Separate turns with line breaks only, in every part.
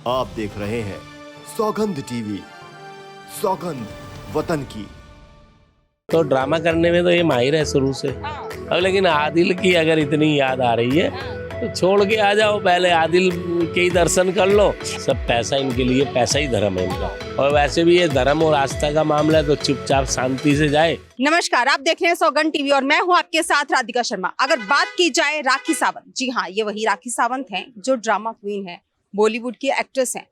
आप देख रहे हैं सौगंध टीवी, सौगंध वतन की।
तो ड्रामा करने में तो ये माहिर है शुरू से। अब लेकिन आदिल की अगर इतनी याद आ रही है तो छोड़ के आ जाओ, पहले आदिल के ही दर्शन कर लो। सब पैसा इनके लिए, पैसा ही धर्म है इनका। और वैसे भी ये धर्म और आस्था का मामला है तो चुपचाप शांति से जाए।
नमस्कार, आप देख रहे हैं सौगंध टीवी और मैं हूं आपके साथ राधिका शर्मा। अगर बात की जाए राखी सावंत, जी हाँ, ये वही राखी सावंत हैं जो ड्रामा क्वीन है, बॉलीवुड की एक्ट्रेस हैं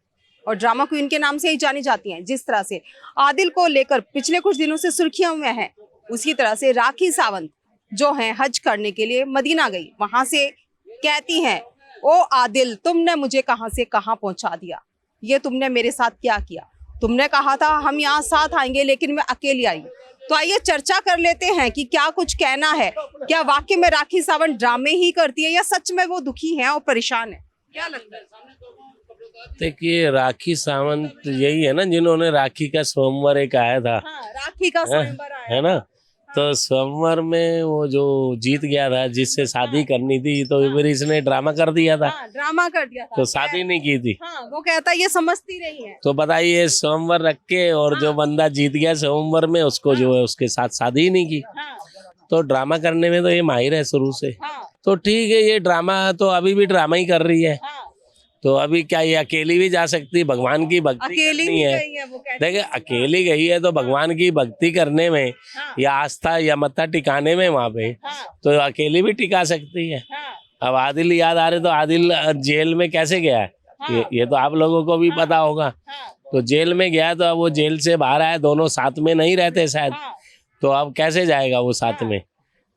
और ड्रामा क्वीन के नाम से ही जानी जाती हैं। जिस तरह से आदिल को लेकर पिछले कुछ दिनों से सुर्खियों में है, उसी तरह से राखी सावंत जो है हज करने के लिए मदीना गई, वहां से कहती हैं, ओ आदिल, तुमने मुझे कहां से कहां पहुंचा दिया, ये तुमने मेरे साथ क्या किया। तुमने कहा था हम यहाँ साथ आएंगे, लेकिन मैं अकेली आई। तो आइए चर्चा कर लेते हैं कि क्या कुछ कहना है। क्या वाकई में राखी सावंत ड्रामे ही करती है या सच में वो दुखी है और परेशान है, क्या लगता है?
देखिए, राखी सावंत यही है ना जिन्होंने राखी का स्वयंवर एक आया था।
हाँ, राखी का स्वयंवर आया
है ना। तो स्वयंवर में वो जो जीत गया था, जिससे शादी करनी थी, तो फिर इसने ड्रामा कर दिया था।
हाँ, ड्रामा कर दिया था,
तो शादी नहीं की थी।
हाँ, वो कहता है ये समझती नहीं है।
तो बताइए, स्वयंवर रख के और जो बंदा जीत गया स्वयंवर में, उसको जो है उसके साथ शादी ही नहीं की।
हाँ,
तो ड्रामा करने में तो ये माहिर है शुरू से।
हाँ,
तो ठीक है, ये ड्रामा तो अभी भी ड्रामा ही कर रही है।
हाँ,
तो अभी क्या ये अकेली भी जा सकती है? भगवान की भक्ति
अकेली
करनी
ही
है।
गई है, वो कहती
देखिए,
है।
अकेली गई है तो भगवान की भक्ति करने में
हाँ,
या आस्था या मत्था टिकाने में वहां पे,
हाँ,
तो अकेली भी टिका सकती है।
हाँ,
अब आदिल याद आ रहे, तो आदिल जेल में कैसे गया है, ये तो आप लोगों को भी पता होगा।
हाँ,
तो जेल में गया, तो अब वो जेल से बाहर आया, दोनों साथ में नहीं रहते शायद।
हाँ,
तो अब कैसे जाएगा वो साथ में?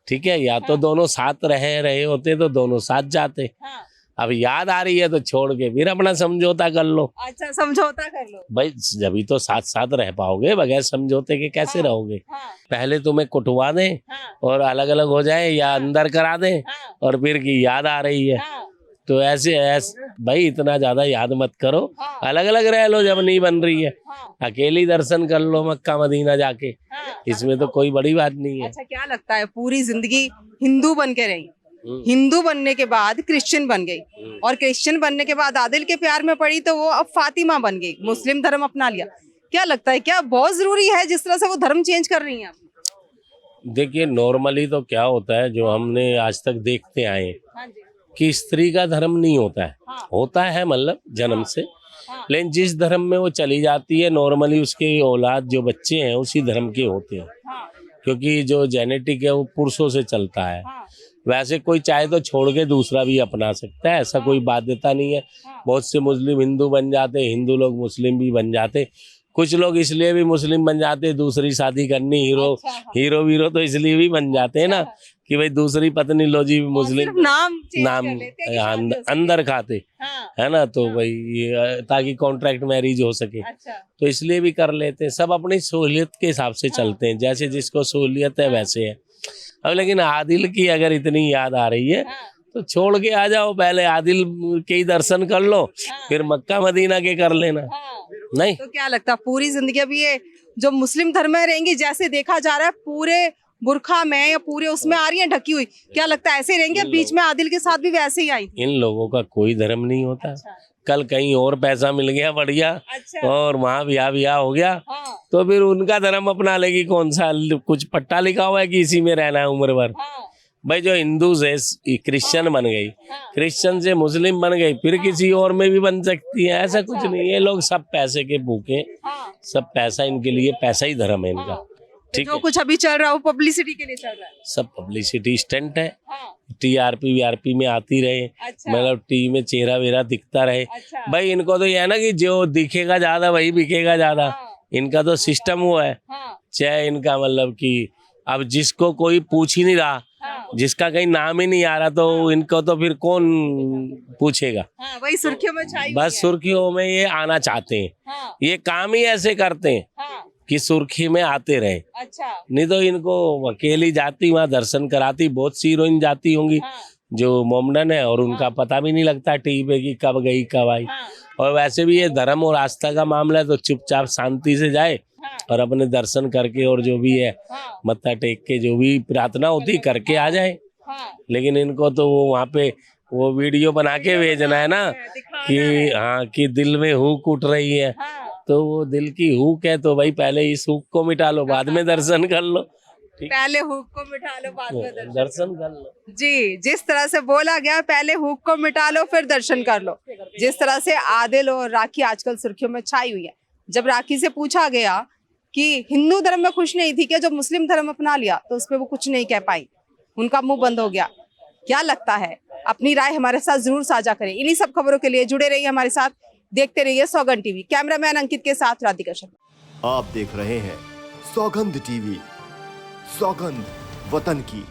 ठीक है, या तो दोनों साथ रहे होते तो दोनों साथ जाते।
हाँ।
अब याद आ रही है तो छोड़ के फिर अपना समझौता कर लो।
अच्छा, समझौता कर लो।
भाई, जब तो साथ साथ रह पाओगे, बगैर समझौते के कैसे रहोगे?
हाँ,
पहले तुम्हें कुटवा दें
हाँ,
और अलग अलग हो जाए, या अंदर करा दें
हाँ,
और फिर की याद आ रही है।
हाँ,
तो ऐसे भाई इतना ज्यादा याद मत करो,
हाँ,
अलग अलग रह लो जब नहीं बन रही है।
हाँ,
अकेली दर्शन कर लो मक्का मदीना जाके,
हाँ।
इसमें तो कोई बड़ी बात नहीं है।
अच्छा, क्या लगता है, पूरी जिंदगी हिंदू बन के रही, हिंदू बनने के बाद क्रिश्चियन बन गई और क्रिश्चियन बनने के बाद आदिल के प्यार में पड़ी तो वो अब फातिमा बन गई, मुस्लिम धर्म अपना लिया। क्या लगता है, क्या बहुत जरूरी है जिस तरह से वो धर्म चेंज कर रही हैं?
देखिए, नॉर्मली तो क्या होता है, जो हमने आज तक देखते आए हैं
हाँ जी,
कि स्त्री का धर्म नहीं होता है।
हाँ,
होता है मतलब जन्म से,
हाँ,
लेकिन जिस धर्म में वो चली जाती है, नॉर्मली उसके औलाद जो बच्चे हैं उसी धर्म के होते हैं,
हाँ,
क्योंकि जो जेनेटिक है वो पुरुषों से चलता है।
हाँ,
वैसे कोई चाहे तो छोड़ के दूसरा भी अपना सकता है, ऐसा कोई बाध्यता नहीं है।
हाँ,
बहुत से मुस्लिम हिंदू बन जाते, हिंदू लोग मुस्लिम भी बन जाते। कुछ लोग इसलिए भी मुस्लिम बन जाते, दूसरी शादी करनी, हीरो
अच्छा, हाँ।
हीरो वीरो तो इसलिए भी बन जाते हैं ना, कि भाई दूसरी पत्नी लो जी मुस्लिम,
सिर्फ नाम चेंज
नाम
कर लेते हैं कि शादी हो सके।
अंदर खाते,
हाँ,
है ना। तो भाई ताकि कॉन्ट्रैक्ट मैरिज हो सके,
अच्छा,
तो इसलिए भी कर लेते हैं। सब अपनी सहूलियत के हिसाब से चलते हैं, जैसे जिसको सहूलियत है वैसे है। अब लेकिन आदिल की अगर इतनी याद आ रही है
हाँ,
तो छोड़ के आ जाओ, पहले आदिल के ही दर्शन कर लो, फिर मक्का मदीना के कर लेना।
हाँ।
नहीं,
तो क्या लगता है, पूरी जिंदगी अभी ये जो मुस्लिम धर्म में रहेंगी, जैसे देखा जा रहा है पूरे बुरखा में या पूरे उसमें आ रही है ढकी हुई, क्या लगता है ऐसे रहेंगे? बीच में आदिल के साथ भी वैसे ही आई थी।
इन लोगों का कोई धर्म नहीं होता।
अच्छा,
कल कहीं और पैसा मिल गया बढ़िया
अच्छा,
और वहाँ ब्याह हो गया,
हाँ,
तो फिर उनका धर्म अपना लेगी। कौन सा कुछ पट्टा लिखा हुआ है कि इसी में रहना है उम्र भर?
हाँ,
भाई, जो हिंदू से क्रिश्चियन बन गई,
हाँ,
क्रिश्चियन से मुस्लिम बन गई, फिर किसी और में भी बन सकती है। ऐसा कुछ नहीं है। ये लोग सब पैसे के भूखे,
हाँ,
सब पैसा इनके लिए, पैसा ही धर्म है इनका।
हाँ।
ठीक
जो
है,
कुछ अभी चल रहा है वो पब्लिसिटी के लिए चल रहा है।
सब पब्लिसिटी स्टंट है।
हाँ,
टीआरपी वीआरपी में आती रहे,
अच्छा,
मतलब टीवी में चेहरा वेरा दिखता रहे।
अच्छा,
भाई, इनको तो ये है ना कि जो दिखेगा ज्यादा वही बिकेगा ज्यादा।
हाँ,
इनका तो सिस्टम हुआ है।
हाँ,
चाहे इनका मतलब कि अब जिसको कोई पूछ ही नहीं रहा,
हाँ,
जिसका कहीं नाम ही नहीं आ रहा, तो इनको तो फिर कौन पूछेगा?
हाँ, वही सुर्खियों में छाई हुई
बस
है।
सुर्खियों में ये आना चाहते हैं।
हाँ,
ये काम ही ऐसे करते हैं
हाँ,
कि सुर्खी में आते रहे।
अच्छा,
नहीं तो इनको अकेली जाती वहां दर्शन कराती। बहुत सी हीरोइन जाती होंगी
हाँ,
जो मोमडन है, और उनका पता भी नहीं लगता टीवी पे कि कब गई कब आई।
हाँ,
और वैसे भी ये धर्म और आस्था का मामला है, तो चुपचाप शांति से जाए
हाँ,
और अपने दर्शन करके और जो भी है
हाँ,
मत्था टेक के जो भी प्रार्थना होती करके आ जाए।
हाँ,
लेकिन इनको तो वो वहाँ पे वो वीडियो बना के भेजना है ना कि हाँ कि दिल में हुक उठ रही है, तो वो दिल की हुक है तो भाई पहले इस हुक को मिटा लो, बाद में दर्शन कर लो।
पहले हुक को मिटा लो बाद में
दर्शन कर लो।
जी, जिस तरह से बोला गया पहले हुक को मिटा लो फिर दर्शन कर लो। जिस तरह से आदिल और राखी आजकल सुर्खियों में छाई हुई है। जब राखी से पूछा गया कि हिंदू धर्म में खुश नहीं थी क्या, जब मुस्लिम धर्म अपना लिया तो उस पर वो कुछ नहीं कह पाई, उनका मुंह बंद हो गया। क्या लगता है? अपनी राय हमारे साथ जरूर साझा करें। इन्हीं सब खबरों के लिए जुड़े रहिए हमारे साथ, देखते रहिए सौगंध टीवी। कैमरामैन अंकित के साथ राधिका शर्मा।
आप देख रहे हैं सौगंध टीवी, सौगंध वतन की।